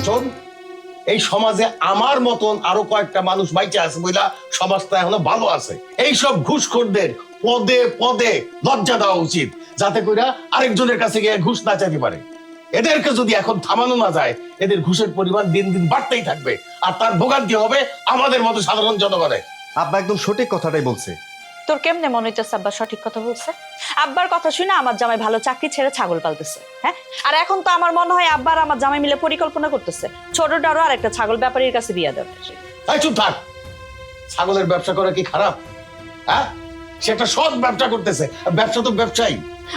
শোন, এই সমাজে আমার মতন আরো কয়েকটা মানুষ বাইচে আছে বইলা সমাজটা এখনো ভালো আছে। এইসব ঘুষখোরদের পদে পদে লজ্জা দেওয়া উচিত, যাতে কইরা আরেকজনের কাছে গিয়ে ঘুষ না চাইতে পারে। এদেরকে যদি এখন থামানো না যায়, এদের ঘুষের পরিমাণ দিন দিন বাড়তেই থাকবে, আর তার ভোগান্তি হবে আমাদের মতো সাধারণ জনগণের। আব্বা একদম সঠিক কথাটাই বলছে। তোর কেমনে মনে হইতেছে আব্বা সঠিক কথা বলছে? আব্বার কথা শুনে আমার জামাই ভালো চাকরি ছেড়ে ছাগল পালতেছে, হ্যাঁ? আর এখন তো আমার মনে হয় আব্বার আমার জামাই মিলে পরিকল্পনা করতেছে ছোটটারও আর একটা ছাগল ব্যাপারীর কাছে বিয়া দেওয়ার। এই চুপ থাক। ছাগলের ব্যবসা করা কি খারাপ? হ্যাঁ, সে একটা সৎ ব্যবসা করতেছে, ব্যবসা তো ব্যবসায়ী।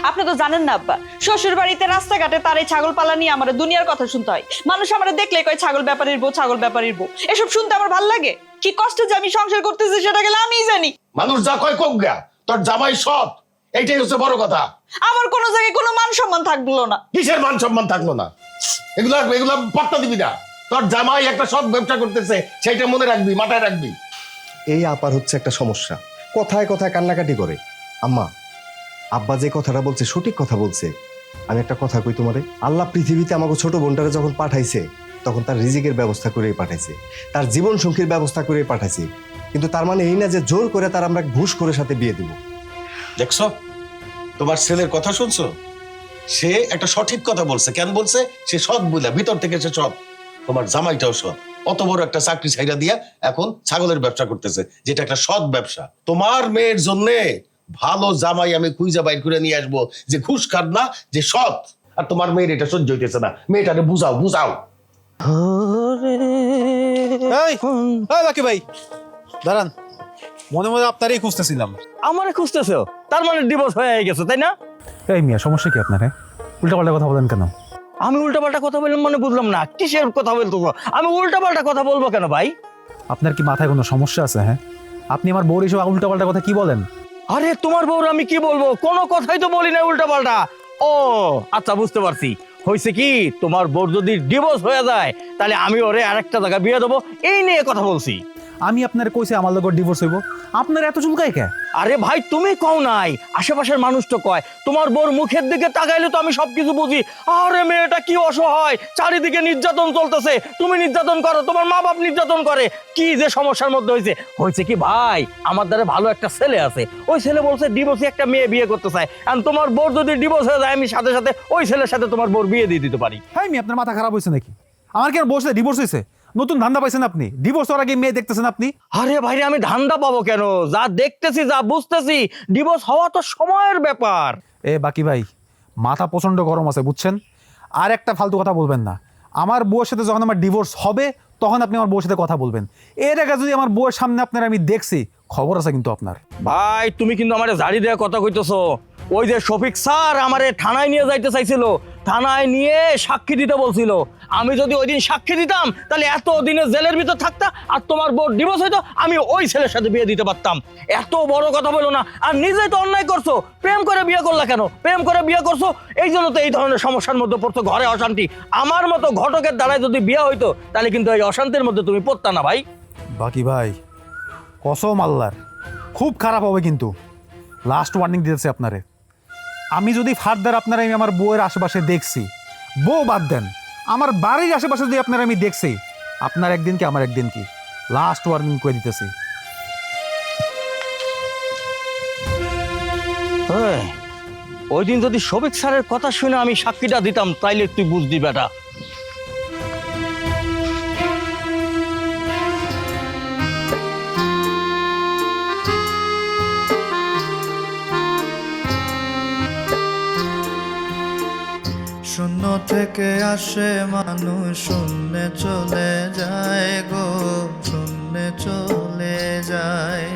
আপনি তো জানেন না আব্বা, শ্বশুর বাড়িতে রাস্তাঘাটে তার এই ছাগল পালা নিয়ে আমার দুনিয়ার কথা শুনতে হয়। মানুষ আমার দেখলে কয় ছাগল ব্যাপারীর বউ, ছাগল ব্যাপারীর বউ। এসব শুনতে আমার ভালো লাগে? কি কষ্টে যে আমি সংসার করতেছি সেটা গেলে আমিই জানি। মানুষ যা কয় কোক গা, তোর জামাই সৎ, এইটাই হচ্ছে বড় কথা। আমার কোনো জায়গায় কোনো মান সম্মান থাকলো না। কিসের মান সম্মান থাকলো না? এগুলা এগুলা পাত্তা দিবি না। তোর জামাই একটা সৎ ব্যবসা করতেছে, সেইটা মনে রাখবি, মাথায় রাখবি। এই আপার হচ্ছে একটা সমস্যা, কথায় কথায় কান্নাকাটি করে। আম্মা, আব্বা যে কথাটা বলছে সঠিক কথা বলছে। আমি একটা কথা কই তোমারে, আল্লাহ পৃথিবীতে আমাকে ছোট বোনটারে যখন পাঠাইছে, তখন তার রিজিকের ব্যবস্থা করেই পাঠাইছে, তার জীবন সঙ্গীর ব্যবস্থা করেই পাঠাইছে। কিন্তু তার মানে এই না যে জোর করে তার আমরা ঘুষ করে সাথে বিয়ে দিব। দেখছো, তোমার ছেলের কথা শুনছো? সে একটা সঠিক কথা বলছে। কেন বলছে? সে সৎ বুঝলা, ভিতর থেকে সে সৎ। তোমার জামাইটাও সৎ, অত বড় একটা চাকরি ছাইরা দিয়া এখন ছাগলের ব্যবসা করতেছে, যেটা একটা সৎ ব্যবসা। তোমার মেয়ের জন্যে ভালো জামাই আমি খুঁজে বাইর করে নিয়ে আসবো, যে ঘুষ খান না, যে সৎ। আর তোমার মেয়ের এটা সহ্য হইতেছে না। মেয়েটাকে বুঝাও, বুঝাও। লাকি ভাই দাঁড়ান, মনে মনে আপনারই খুঁজতেছিলাম। আমারে খুঁজতেছো? তার মানে ডিভোর্স হয়ে গেছে, তাই না? এই মিয়া, সমস্যা কি আপনার? উল্টাপাল্টা কথা বলেন কেন? আমি উল্টাপাল্টা কথা বললাম মানে বুঝলাম না, কিসের কথা বলতো? আমি উল্টাপাল্টা কথা বলবো কেন ভাই? আপনার কি মাথায় কোনো সমস্যা আছে? হ্যাঁ, আপনি আমার বউর এসব উল্টাপাল্টা কথা কি বলেন? আরে তোমার বউর আমি কি বলবো? কোনো কথাই তো বলি না উল্টাপাল্টা। ও আচ্ছা, বুঝতে পারছি। হয়েছে কি, তোমার বউর যদি ডিভোর্স হয়ে যায় তাহলে আমি ওরে আরেকটা জায়গা বিয়ে দেবো, এই নিয়ে কথা বলছি। আমি আপনার কইছে আমার লোক ডিভোর্স হইব, আপনার এত চুলকায় কে? আরে ভাই, তুমি কও নাই, আশেপাশের মানুষ তো কয়। তোমার বউর মুখের দিকে তাকাইলে তো আমি সবকিছু বুঝি। আরে মেয়েটা কি অসহায়, চারিদিকে নির্যাতন চলতেছে, তুমি নির্যাতন করো, তোমার মা বাপ নির্যাতন করে, কি যে সমস্যার মধ্যে হয়েছে। হয়েছে কি ভাই, আমার দ্বারা ভালো একটা ছেলে আছে, ওই ছেলে বলছে ডিভোর্সে একটা মেয়ে বিয়ে করতে চায়। আর তোমার বউর যদি ডিভোর্স হয়ে যায়, আমি সাথে সাথে ওই ছেলের সাথে তোমার বউর বিয়ে দিয়ে দিতে পারি। হ্যাঁ, আপনার মাথা খারাপ হয়েছে নাকি? আমার কি আর বউর সাথে ডিভোর্স হয়েছে? নতুন ধান্দা পাইছেন আপনি? ডিভোর্স হওয়ার আগে মেয়ে দেখতেছেন আপনি? আরে ভাইরে, আমি ধান্দা পাবো কেন? যা দেখতেছি, যা বুঝতেছি, ডিভোর্স হওয়া তো সময়ের ব্যাপার। এ বাকি ভাই, মাথা প্রচন্ড গরম আছে বুঝছেন? আর একটা ফালতু কথা বলবেন না। আমার বউয়ের সাথে যখন আমার ডিভোর্স হবে, তখন আপনি আমার বউয়ের সাথে কথা বলবেন। এর আগে যদি আমার বউয়ের সামনে আপনার আমি দেখছি, খবর আছে কিন্তু আপনার। ভাই, তুমি কিন্তু আমারে জারি দেওয়া কথা কইতেছো। ওই যে শফিক স্যার আমারে থানায় নিয়ে যাইতে চাইছিল, থানায় নিয়ে সাক্ষী দিতে বলছিল। আমি যদি ওই দিন সাক্ষী দিতাম, তাহলে এত দিনে জেলের ভিতর থাকতা, আর তোমার বউ ডিভোর্স হইতো, আমি ওই ছেলের সাথে বিয়ে দিতে পারতাম। এত বড় কথা বলো না। আর নিজেই তো অন্যায় করছো, প্রেম করে বিয়ে করলা কেন? প্রেম করে বিয়ে করছো, এই জন্য তো এই ধরনের সমস্যার মধ্যে পড়ছো, ঘরে অশান্তি। আমার মতো ঘটকের দ্বারাই যদি বিয়ে হইতো, তাহলে কিন্তু এই অশান্তির মধ্যে তুমি পড়তা না ভাই। বাকি ভাই, কসম আল্লাহর, খুব খারাপ হবে কিন্তু। লাস্ট ওয়ার্নিং দিতেছে আপনারে। আমি যদি ফার্দার আপনারা আমি আমার বউয়ের আশেপাশে দেখছি, বউ বাদ দেন, আমার বাড়ির আশেপাশে যদি আপনারা আমি দেখছি, আপনার একদিন কি আমার একদিন কি। লাস্ট ওয়ার্নিং করে দিতেছি। হ্যাঁ, ওই দিন যদি শফিক স্যারের কথা শুনে আমি সাক্ষীটা দিতাম, তাইলে তুই বুঝদি বেটা। শূন্য থেকে আসে মানুষ, শূন্যে চলে যায় গো, শূন্যে চলে যায়।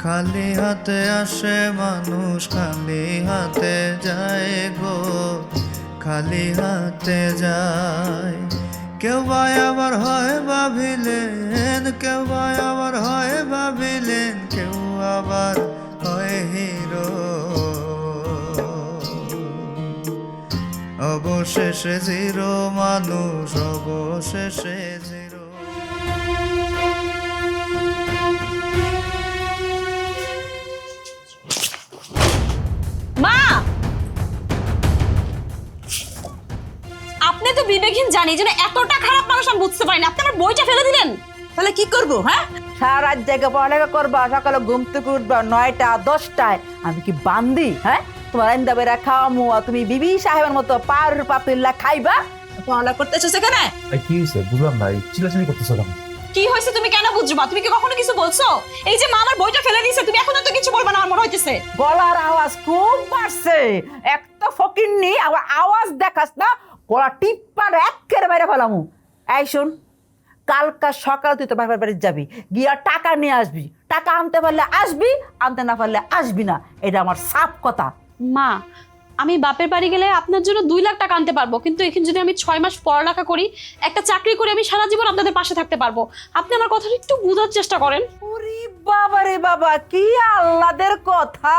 খালি হাতে আসে মানুষ, খালি হাতে যায় গো, খালি হাতে যায়। কেউ বা আবার হয় ভাবিলেন, কেউ বা আবার হয় ভাবিলেন, কেউ আবার হয় হিরো। অবশেষে জিরো মানুষ, অবশেষে জিরো। মা, আপনি তো বিবেকহীন জানি যেন এতটা খারাপ মানুষ আমি বুঝতে পারি না। আপনি আমার বইটা ফেলে দিলেন, তাহলে কি করব? হ্যাঁ, সারা রাত জায়গা পড়ালেখা করবা, সকালে ঘুম থেকে উঠবা 9টা 10টায়। আমি কি বান্দি? হ্যাঁ, তোমার আইন্দা বেড়া খাওয়ামু আর তুমি বিবি সাহেবের মতো পার পাপিল্লা খাইবা? পড়ালেখা করতেছো সেখানে? কি হয়েছে বুঝলাম না, চিল্লাচিল্লি করতেছো কেন? কি হয়েছে তুমি কেন বুঝবা? তুমি কি কখনো কিছু বলছো? এই যে মা আমার বইটা ফেলে দিয়েছে, তুমি এখনো তো কিছু বলবা না আমার মনে হইতেছে। গলার আওয়াজ খুব বাড়ছে, একটা ফকিন্নি আবার আওয়াজ দেখাস না, গলা টিপ্পার একের বাইরে ফেলামু। এই শোন, কালকা সকাল তুই তোর বাবার বাড়ি যাবি, গিয়া টাকা নিয়ে আসবি। টাকা আনতে পারলে আসবি, আনতে না পারলে আসবি না, এটা আমার সাফ কথা। মা, আমি বাপের বাড়ি গেলে আপনার জন্য 2 লাখ টাকা আনতে পারবো, কিন্তু এখানে যদি আমি 6 মাস পড়ালেখা করি, একটা চাকরি করে আমি সারা জীবন আপনাদের পাশে থাকতে পারবো। আপনি আমার কথাটা একটু বোঝার চেষ্টা করেন। ওরে বাবা রে বাবা, কি আল্লাদের কথা!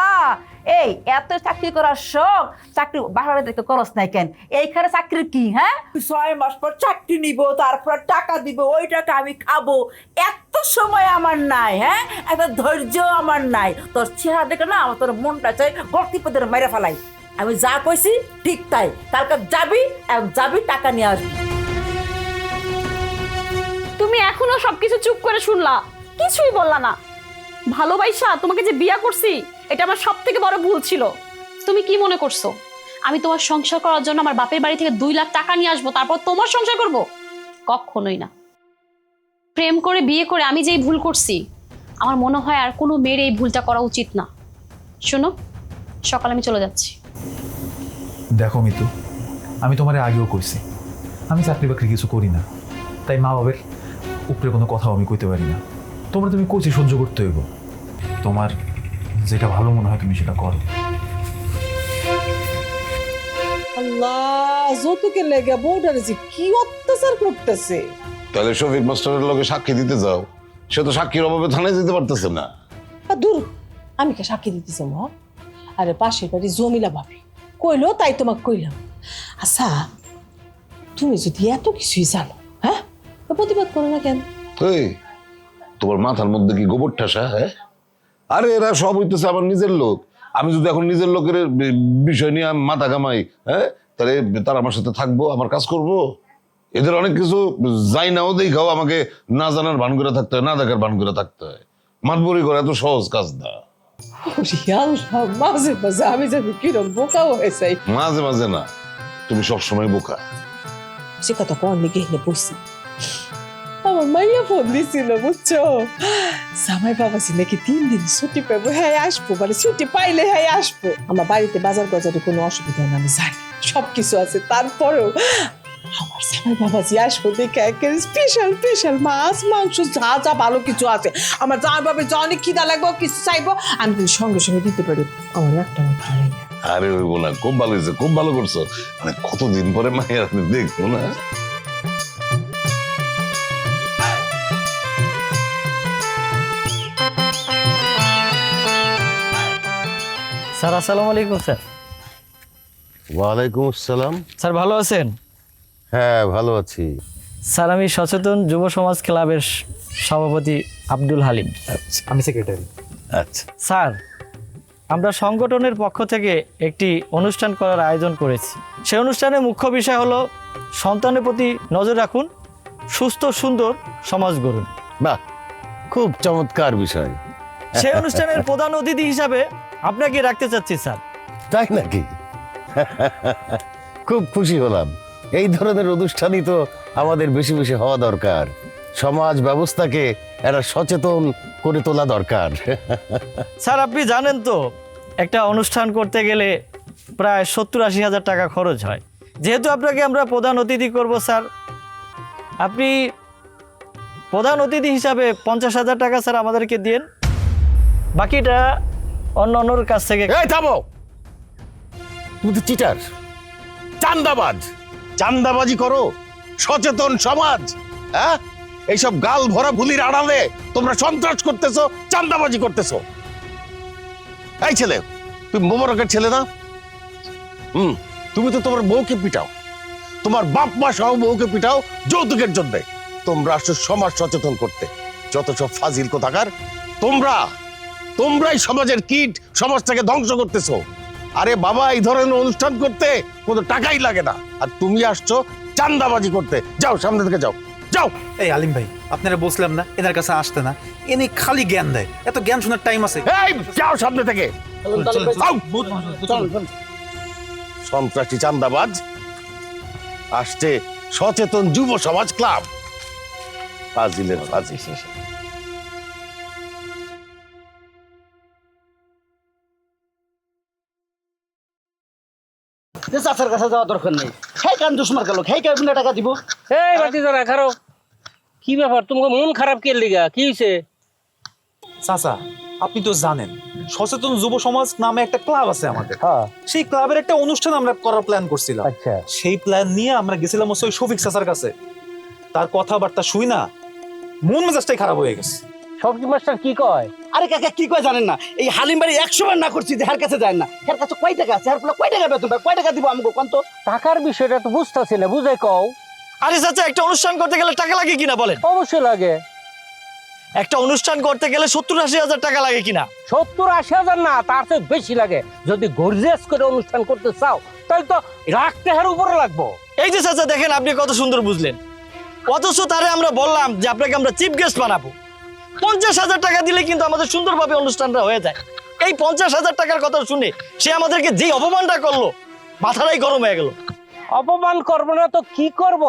এই এত চাকরি করার শখ, চাকরি বাসায় দেখতে খরচ নাই কেন? এইখানে চাকরি কি? হ্যাঁ, 6 মাস পর চাকরি নিব, তারপর টাকা দিব, ওই টাকা আমি খাবো, এত সময় আমার নাই। হ্যাঁ, এত ধৈর্য আমার নাই। তোর চেহারা দেখে না আমার তোর মনটা চাই গর্তি পদের মেরে ফেলাই। আমি যা কইছি ঠিক তাই, কালকে যাবি, যাবি টাকা নিয়ে আসবি। তুমি এখনো সবকিছু চুপ করে শুনলা, কিছুই বললা না। ভালোবাসা তোমাকে যে বিয়া করছি, এটা আমার সব থেকে বড় ভুল ছিল। তুমি কি মনে করছো আমি তোমার সংসার করার জন্য আমার বাপের বাড়ি থেকে 2 লাখ টাকা নিয়ে আসবো, তারপর তোমার সংসার করব? কখনোই না। প্রেম করে বিয়ে করে আমি যেই ভুল করছি, আমার মনে হয় আর কোনো মেয়ের এই ভুলটা করা উচিত না। শোনো, সকালে আমি চলে যাচ্ছি। দেখো মিতু, আমি তোমারে আগেও কইছি আমি চাকরি বাকরি কিছু করি না, তাই মা বাবার উপরে কোনো কথাও আমি কইতে পারি না। তোমরা তুমি কইছি সহ্য করতে হইব, তোমার যেটা ভালো মনে হয় তুমি সেটা করো। আল্লাহ, যৌতুকের লেগে বউটারে যে কি অত্যাচার করতেছে! তাহলে শফিক মাস্টারের লগে সাক্ষী দিতে যাও, সে তো সাক্ষীর অভাবে থানায় যেতে পারতেছে না। দূর, আমি কে সাক্ষী দিতেছি মা? আরে পাশের বাড়ি জমিলা ভাবি কইলো, তাই তোমাকে কইলাম। আচ্ছা, তুমি যদি এত কিছুই জানো, হ্যাঁ, তো প্রতিবাদ করো না কেন? এই তোমার মাথার মধ্যে কি গোবর ঠাসা? হ্যাঁ, আরে এরা সব হইতেছে আমার নিজের লোক। আমি যদি এখন নিজের লোকের বিষয় নিয়ে আমি মাথা কামাই, হ্যাঁ, তাহলে তারা আমার সাথে থাকবো, আমার কাজ করব? এদের অনেক কিছু যাই নাও দেখাও আমাকে না জানার ভান করে থাকতে হয়, না দেখার ভান করে থাকতে হয়। মাতবরি করা এত সহজ কাজ না। মাঝে মাঝে আমি জানি কিরম বোকাও হয়েছে। মাঝে মাঝে না, তুমি সবসময় বোকা। সে কথা কোন গেলে বসছি, আমার মাইয়া ফোন দিছিল, বুঝছো? জামাই বাবাজি নাকি 3 দিন ছুটি পাবো, হ্যাঁ আসবো, মানে ছুটি পাইলে হ্যাঁ আসবো। আমার বাড়িতে বাজার বাজারে কোনো অসুবিধা না, আমি জানি সবকিছু আছে। তারপরেও আমার জামাই বাবাজি আসবো দেখে একেবারে স্পেশাল স্পেশাল মাছ মাংস যা যা ভালো কিছু আছে। আমার জামাই বাবা যা অনেক খিদা লাগবো, কিছু চাইবো, আমি কিন্তু সঙ্গে সঙ্গে দিতে পারি। আমার একটা মাত্র নাই। আরে ওই বলা খুব ভালো হয়েছে, খুব ভালো করছো। মানে কতদিন পরে মায়ের আপনি দেখবো না। স্যার আসসালামু আলাইকুম। স্যার ওয়ালাইকুম আসসালাম। স্যার ভালো আছেন? হ্যাঁ, ভালো আছি। স্যার আমি সচেতন যুব সমাজ ক্লাবের সভাপতি আব্দুল হালিম। আমি সেক্রেটারি। আচ্ছা, স্যার আমরা সংগঠনের পক্ষ থেকে একটি অনুষ্ঠান করার আয়োজন করেছি। সেই অনুষ্ঠানের মুখ্য বিষয় হলো সন্তানের প্রতি নজর রাখুন, সুস্থ সুন্দর সমাজ গড়ুন। বাহ, খুব চমৎকার বিষয়। সেই অনুষ্ঠানের প্রধান অতিথি হিসাবে আপনাকে রাখতে চাচ্ছি স্যার। তাই নাকি? খুব খুশি হলাম। এই ধরনের অনুষ্ঠানই তো আমাদের বেশি বেশি হওয়া দরকার। সমাজ ব্যবস্থাকে এরা সচেতন করে তোলা দরকার। স্যার আপনি জানেন তো একটা অনুষ্ঠান করতে গেলে প্রায় 70-80 হাজার টাকা খরচ হয়। যেহেতু আপনাকে আমরা প্রধান অতিথি করব স্যার, আপনি প্রধান অতিথি হিসাবে 50,000 টাকা স্যার আমাদেরকে দিন, বাকিটা অন্যর কাছ থেকে। এই থামো, তুমি তো চিটার, চান্দাবাজ। চান্দাবাজি করো সচেতন সমাজ? হ্যাঁ, এইসব গাল ভরা ভুলির আড়ালে তোমরা সন্ত্রাস করতেছো, চান্দাবাজি করতেছো। এই ছেলে, তুমি মোবারকের ছেলে না? তুমি তো তোমার বউকে পিটাও, তোমার বাপ মা সহ বউকে পিটাও যৌতুকের জন্য। তোমরা আসছো সমাজ সচেতন করতে, যত সব ফাজিল কোথাকার। তোমরাই সমাজের কীট, সমাজটাকে ধ্বংস করতেছো। আরে বাবা, এই ধরনের অনুষ্ঠান করতে কোনো টাকাই লাগে না, আর তুমি আসছো চান্দাবাজি করতে। যাও, সামনে থেকে যাও, যাও। এই আলিম ভাই, আপনারা বলছিলাম না এনার কাছে আসতে না, এনে খালি জ্ঞান দেয়। এত জ্ঞান শোনার টাইম আছে? এই যাও সামনে থেকে। সন্ত্রাসী চান্দাবাজ আসছে সচেতন যুব সমাজ ক্লাব। ফাজিলের ফাজিল। চাচার কাছে যাওয়া দরকার নেই। খাই কান দুশ্মার কালো, খাই কান টাকা দিব। এই বাতি যারা খারো, কি ব্যাপার? তোমাকে মন খারাপ কে লিগা? কি হয়েছে? চাচা, আপনি তো জানেন সচেতন যুব সমাজ নামে একটা ক্লাব আছে আমাদের। হ্যাঁ, সেই ক্লাবের একটা অনুষ্ঠান আমরা করার প্ল্যান করছিলাম। আচ্ছা। সেই প্ল্যান নিয়ে আমরা গেছিলাম ওই শফিক চাচার কাছে। তার কথাবার্তা শুই না মন মেজাজটাই খারাপ হয়ে গেছে। সবজি মাস্টার কি কয়? আরে কাকা কি কয় জানেন না? এই হালিম বাড়ি 100 বার না করছি যে হার কাছে যায় না। হার কাছে কয় টাকা আছে? হার কয় টাকা বেতন পায়? কয় টাকা দিব আমাকে কোন তো? টাকার বিষয়টা তো বুঝতেছি না, বুঝে কও। আরে চাচা, একটা অনুষ্ঠান করতে গেলে টাকা লাগে কিনা বলেন? অবশ্যই লাগে। একটা অনুষ্ঠান করতে গেলে 70-80 হাজার টাকা লাগে কিনা? 70-80 হাজার না, তার চেয়ে বেশি লাগে। যদি গর্জিয়াস করে অনুষ্ঠান করতে চাও তাহলে তো লাখ টাকার উপরে লাগবো। এই যে চাচা দেখেন, আপনি কত সুন্দর বুঝলেন। অথচ তারে আমরা বললাম যে আপনাকে আমরা চিফ গেস্ট বানাবো। 50,000 টাকা দিলে কিন্তু আমাদের সুন্দরভাবে অনুষ্ঠানটা হয়ে যায়। এই 50,000 টাকার কথা শুনে সে আমাদেরকে যে অপমানটা করলো, মাথাটাই গরম হয়ে গেল। অপমান করবো না তো কি করব?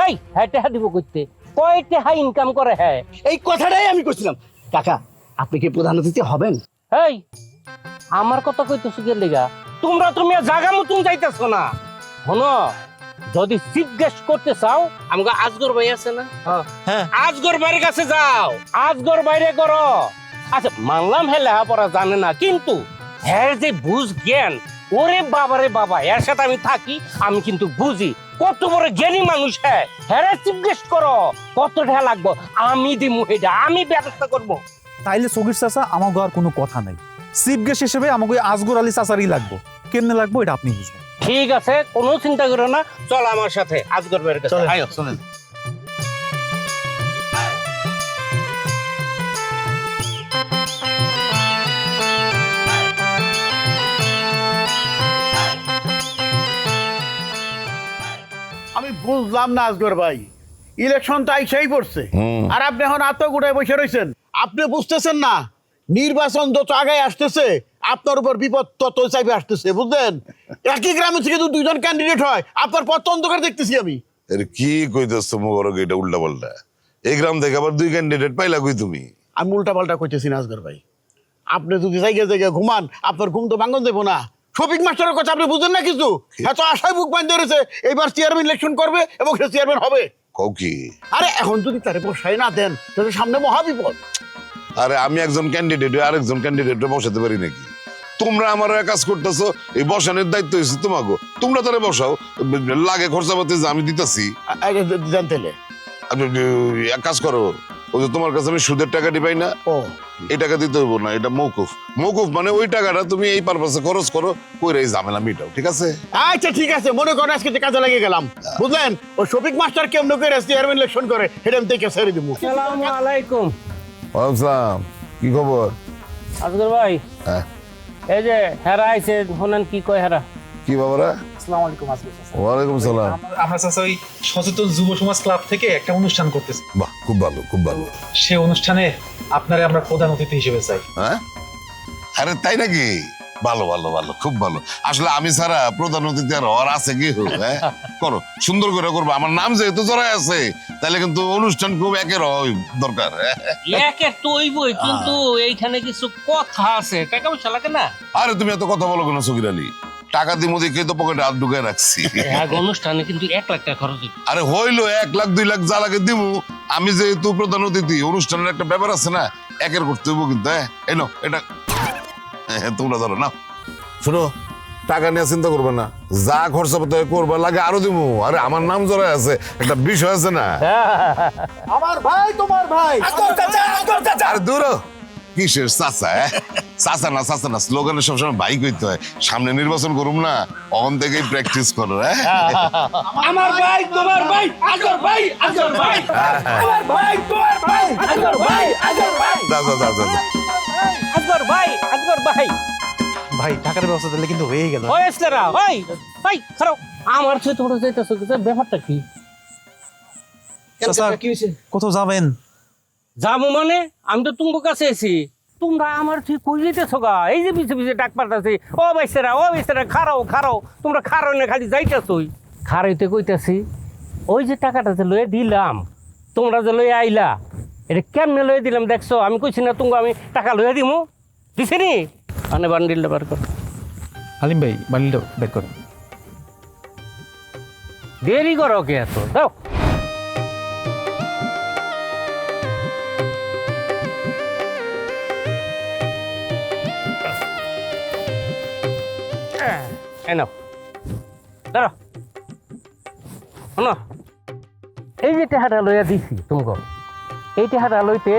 এই হ্যাঁ টাকা দিব করতে, কয় টাকা ইনকাম করে? হ্যাঁ, এই কথাটাই আমি কইছিলাম। কাকা, আপনি কি প্রধান অতিথি হবেন? এই আমার কথা কইতেছো কি লিগা? তুমি জায়গা মতন যাইতেছো না। শোনো, যদি চিফ গেস্ট করতে চাও, আমাকে আজগর ভাই আছে না? হ্যাঁ। আজগর ভাইয়ের কাছে যাও, আজগর বাইরে করো। আচ্ছা মানলাম হ্যাঁ লেখাপড়া জানে না, কিন্তু হ্যাঁ যে বুঝ জ্ঞান, ওরে বাবারে বাবা, এর সাথে আমি থাকি, আমি কিন্তু বুঝি কত বড় জ্ঞানী মানুষ। হ্যাঁ হ্যাঁ চিফ গেস্ট করো, কত টাকা লাগবো আমি দিমু, এটা আমি ব্যবস্থা করবো। তাইলে সগির চাচা, আমাকে আর কোনো কথা নাই। চিফ গেস্ট হিসেবে আমাকে আজগর আলী চাচারই লাগবো। কেমনে লাগবো এটা আপনি বুঝবেন। ঠিক আছে, কোনো চিন্তা করো না, চল আমার সাথে আজগর ভাইয়ের কাছে। আয়ো চলেন। আমি বুঝলাম না আজগর ভাই, ইলেকশন তো আইসাই পড়ছে, আর আপনি এখন আত্ম গুটায় বসে রয়েছেন। আপনি বুঝতেছেন না, নির্বাচন যত আগে আসতেছে আপনার উপর বিপদ তত চাইবে আসতেছে, বুঝলেন? একই গ্রামে থেকে যদি 2জন ক্যান্ডিডেট হয়, আপনার পথ অন্ধকার দেখতেছি আমি। এর কি কইতেছ মুবারক? এটা উল্টা পাল্টা। এই গ্রাম থেকে আবার 2 ক্যান্ডিডেট পাইলা কই তুমি? আমি উল্টা পাল্টা কইতেছি না আজগর ভাই। আপনি যদি জায়গায় জায়গায় ঘুমান, আপনার ঘুম তো ভাঙন দেবো না। শফিক মাস্টারের কথা আপনি বুঝেন না কিছু? এত আশায় বুক বাঁধতে রয়েছে এইবার চেয়ারম্যান ইলেকশন করবে এবং সে চেয়ারম্যান হবে। কও কি? আরে এখন যদি তারে বসাই না দেন তাহলে সামনে মহাবিপদ। আরে আমি একজন ক্যান্ডিডেট আরেকজন ক্যান্ডিডেট বসাতে পারি নাকি? তোমরা আমার কাজ করতেছো, এই বসানোর দায়িত্ব হয়েছে তোমাকে। তোমরা তারে বসাও, লাগে খরচাপাতি যে আমি দিতেছি। জানতে এক কাজ করো, ওই যে তোমার কাছে আমি সুদের টাকাটি পাই না, এই টাকা দিতে হইব না, এটা মৌকুফ। মৌকুফ মানে ওই টাকাটা তুমি এই পারপাসে খরচ করো, কইরা এই ঝামেলা মিটাও, ঠিক আছে? আচ্ছা ঠিক আছে, মনে করেন আজকে কাজে লাগিয়ে গেলাম, বুঝলেন? ও শফিক মাস্টার কেমন করে চেয়ারম্যান ইলেকশন করে সেটা আমি দেখে ছেড়ে দিব। আসসালামু আলাইকুম। আসসালাম, কি খবর? আজগর ভাই, হ্যাঁ এই যে হেরা আইছে, শোনেন কি কয় হেরা। কি বাবারা? আসসালামু আলাইকুম আজগর চাচা। ওয়ালাইকুম সালাম। আমরা চাচা ওই সচেতন যুব সমাজ ক্লাব থেকে একটা অনুষ্ঠান করতেছি। বাহ, খুব ভালো, খুব ভালো। সেই অনুষ্ঠানে আপনারে আমরা প্রধান অতিথি হিসেবে চাই। হ্যাঁ, আরে তাই নাকি? ভালো ভালো ভালো, খুব ভালো। আসলে আমি ছাড়া প্রধান অতিথি আর হওয়ার আছে কি? হ্যাঁ করো, সুন্দর করে করবো। আমার নাম যেহেতু জড়াই আছে, তাহলে কিন্তু অনুষ্ঠান খুব একের দরকার। একের তো হইবই, কিন্তু এইখানে কিছু কথা আছে, টাকা পয়সা লাগে না? আরে তুমি এত কথা বলো কেন সকির আলী? টাকা দিমো দেখে তো পকেটে হাত ঢুকায় রাখছি। এক অনুষ্ঠানে কিন্তু 1 লাখ টাকা খরচ হইবে। আরে হইলো 1 লাখ 2 লাখ যা লাগে দিমু। আমি যেহেতু প্রধান অতিথি, অনুষ্ঠানের একটা ব্যাপার আছে না, একের করতে হইব কিন্তু। হ্যাঁ এই নাও, এটা তোমরা ধরো না। শোনো, টাকা নিয়ে চিন্তা করবে না, যা খরচা পাতি করবা লাগে আরো দিমু। আরে আমার নাম জড়াই আছে, একটা বিষয় আছে না। আমার ভাই তোমার ভাই। আরে দূর হ। কিসের চাচা? চাচা না, চাচা না, স্লোগানে সবসময় ভাই কইতে হয়। সামনে নির্বাচন করুম না, অন থেকেই প্র্যাকটিস করো। আমার ভাই তোমার ভাই, আজগর ভাই, আজগর ভাই, আমার ভাই তোমার ভাই, আজগর ভাই, আজগর ভাই, আজগর ভাই, আজগর ভাই। ভাই টাকার ব্যবস্থা তাহলে কিন্তু হয়ে গেল। ওই আসলে রা, ভাই ভাই খারাপ। আমার চেয়ে তোমরা যাইতেছো ব্যাপারটা কি? চাচা, কোথাও যাবেন? যাবো মানে আমি তো তোমার কাছে এসি, তোমরা আমার তুই কই যেতেছো গা? এই যে পিছে পিছে ডাক পাঠাচ্ছি, ও বাইসেরা খারাও খারাও, তোমরা খারাও না খালি যাইতেছই। খারাইতে কইতাছি ওই যে টাকাটা যে লয়ে দিলাম, তোমরা যে লয়ে আইলা, এটা কেমনে লয়ে দিলাম দেখছো? আমি কইছি না তুমি আমি টাকা লয়ে দিমু, দিছি নি? মানে বান্ডিলটা বার কর। হালিম ভাই বান্ডিলটা বের করুন। দেরি করো কে এত? দাও। নাও দাঁড়া, শোনো, এই যে টেহাটা লইয়া দিছি তোমাকে, এই টেহাটা লইতে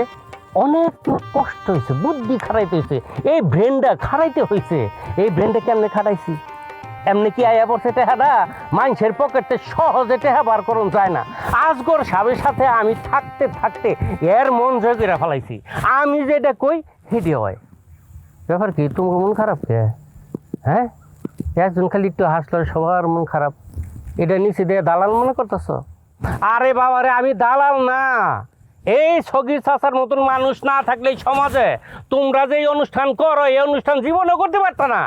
অনেক কষ্ট হয়েছে, বুদ্ধি খারাইতে হয়েছে, এই ব্রেনটা খারাইতে হয়েছে। এই ব্রেনটা কেমনে খারাইছি? এমনি কি আয়া পড়ছে টেহাটা? মানুষের পকেটে সহজে টেহা বার করুন যায় না। আজগর সাবের সাথে আমি থাকতে থাকতে এর মন জয় করে ফেলাইছি। আমি যেটা কই সেটি হয়। ব্যাপার কি, তোমার মন খারাপ কে? হ্যাঁ, একজন খালি একটু হাসলো সবার মন খারাপ, এটা নিচে দিয়ে দালাল মনে করতেছ? আরে বাবারে, আমি দালাল না। এই সগির চাচার মতন মানুষ না থাকলে সমাজে তোমরা যে এই অনুষ্ঠান করো, এই অনুষ্ঠান জীবনে করতে পারতো না।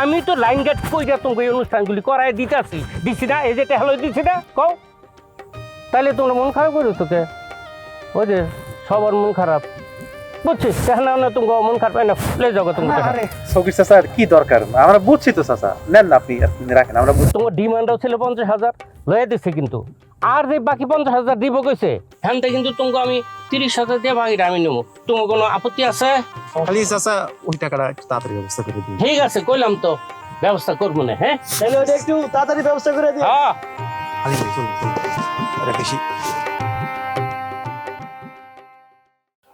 আমি তো লাইন গেট কইরা তোমাকে এই অনুষ্ঠানগুলি করাই দিছি না? এই যে টেহালো দিছি না, কও তাইলে তোমরা মন খারাপ করো তোকে? ওই যে সবার মন খারাপ, বুঝছিস? টেহানো না তুমি মন খারাপ না, লে যাও তুমি। সকির চাচা কি দরকার? আমরা বুঝছি তো চাচা, নেন না আপনি রাখেন। আমরা তোমার ডিমান্ডও ছিল 50,000, লয়ে দিচ্ছে কিন্তু। আর যে বাকি 50,000 দিব কইছে, হ্যানটা কিন্তু তোমাকে আমি 30,000 দিয়ে বাকিটা আমি নেবো। তোমার কোনো আপত্তি আছে? খালি চাচা ওই টাকাটা একটু তাড়াতাড়ি ব্যবস্থা করে দিন। ঠিক আছে, কইলাম তো ব্যবস্থা করবো না। হ্যাঁ, তাহলে ওটা একটু তাড়াতাড়ি ব্যবস্থা করে দিই। হ্যাঁ, খালি চলুন এটা বেশি।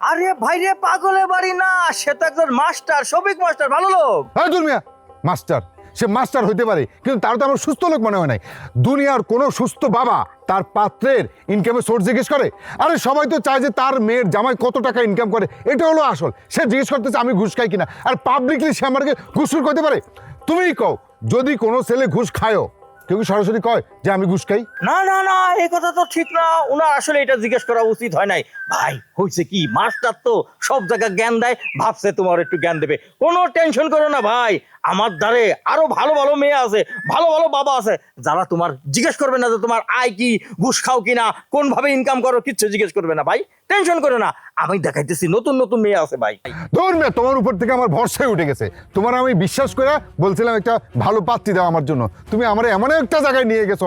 আরে ভাই রে, পাগলের বাড়ি না, সে তো একজন মাস্টার, শফিক মাস্টার, ভালো লোক। হ্যাঁ দুর্মিয়া, মাস্টার, সে মাস্টার হইতে পারে, কিন্তু তার তো আমার সুস্থ লোক মনে হয় নাই। দুনিয়ার কোনো সুস্থ বাবা তার পাত্রের ইনকামের সোর্স জিজ্ঞেস করে? আরে সবাই তো চায় যে তার মেয়ের জামাই কত টাকা ইনকাম করে, এটা হলো আসল। সে জিজ্ঞেস করতেছে আমি ঘুষ খাই কিনা, আর পাবলিকলি সে আমাকে ঘুষ করতে পারে? তুমিই কও, যদি কোনো ছেলে ঘুষ খায়ও, কেউ কি সরাসরি কয় যে আমি ঘুষ খাই? না না না, এই কথা তো ঠিক না। ওনার আসলে এটা জিজ্ঞেস করা উচিত হয় নাই। ভাই হয়েছে কি, মাস্টার তো সব জায়গায় জ্ঞান দেয়, ভাবছে তোমার একটু জ্ঞান দেবে। কোনো টেনশন করো না ভাই, আমার দ্বারে আরো ভালো ভালো মেয়ে আছে, ভালো ভালো বাবা আছে, যারা তোমার জিজ্ঞেস করবে না যে তোমার আয় কি, ঘুষ খাও কিনা, কোন ভাবে ইনকাম করো, কিচ্ছু জিজ্ঞেস করবে না ভাই, টেনশন করো না। আমি দেখাইতেছি নতুন নতুন মেয়ে আছে ভাই। ধর্মে তোমার উপর থেকে আমার ভরসায় উঠে গেছে। তোমার আমি বিশ্বাস করে বলছিলাম একটা ভালো পাত্রী দাও আমার জন্য, তুমি আমার এমন একটা জায়গায় নিয়ে গেছো,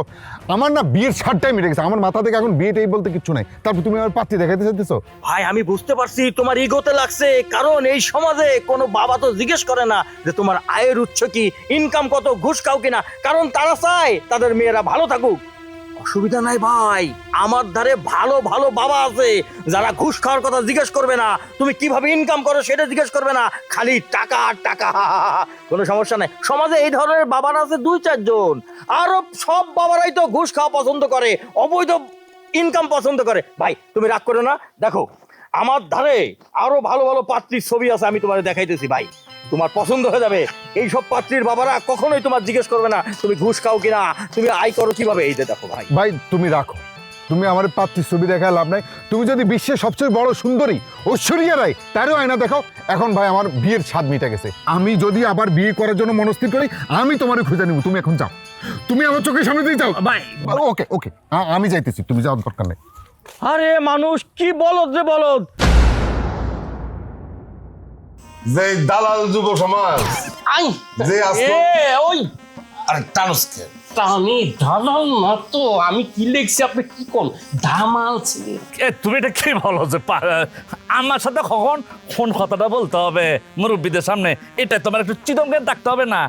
আমার না বিয়ের ছাড়টাই মিটে গেছে। আমার মাথা থেকে এখন বিয়েটাই বলতে কিচ্ছু নাই, তারপর তুমি আমার পাত্রী দেখাইতে চাইতেছো? ভাই আমি বুঝতে পারছি তোমার ইগোতে লাগছে, কারণ এই সমাজে কোনো বাবা তো জিজ্ঞেস করে না যে তোমার আয়ের উৎস কি, ইনকাম কত, ঘুষ খাও কিনা, কারণ তারা চায় তাদের মেয়েরা ভালো থাকুক। অসুবিধা নাই ভাই, আমার ধারে ভালো ভালো বাবা আছে যারা ঘুষ খাওয়ার কথা জিজ্ঞেস করবে না, তুমি কিভাবে ইনকাম করো সেটা জিজ্ঞেস করবে না, খালি টাকা আর টাকা। কোনো সমস্যা নাই, সমাজে এই ধরনের বাবারা আছে 2-4 জন। আরো সব বাবারাই তো ঘুষ খাওয়া পছন্দ করে, অবৈধ ইনকাম পছন্দ করে। ভাই তুমি রাগ করো না, দেখো আমার ধারে আরো ভালো ভালো পাত্রীর ছবি আছে, আমি তোমার দেখাইতেছি ভাই, তোমার পছন্দ হয়ে যাবে। এই সব পাত্রীর বাবারা কখনোই তোমার জিজ্ঞেস করবে না তুমি ঘুষ খাও কিনা, তুমি আয় করো কিভাবে। এই যে দেখো ভাই। ভাই তুমি রাখো, তুমি আমার পাত্রীর ছবি দেখায় লাভ নাই। তুমি যদি বিশ্বের সবচেয়ে বড় সুন্দরী ঐশ্বরিয়া রায় তারও আয়না দেখাও। এখন ভাই আমার বিয়ের স্বাদ মিটে গেছে, আমি যদি আবার বিয়ে করার জন্য মনস্থির করি, আমি তোমার খুঁজে নিব। তুমি এখন যাও, তুমি আমার চোখের সামনে দিয়ে যাও ভাই। ওকে ওকে, আমি যাইতেছি, তুমি যাওয়ার দরকার নেই। আরে মানুষ কি বলদ রে বলদ। যে দালাল যুব সমাজ আই যে আজকে ওই আরে টানুসকে আমি দালাল না তো, আমি কি লিখছি আপনি কি কোন দামাল ছিলে? তুমি এটা কি বলো যে আমার সাথে কখন কোন কথাটা বলতে হবে মুরব্বীদের সামনে, এটা তোমার একটু চিদম জ্ঞান থাকতে হবে না?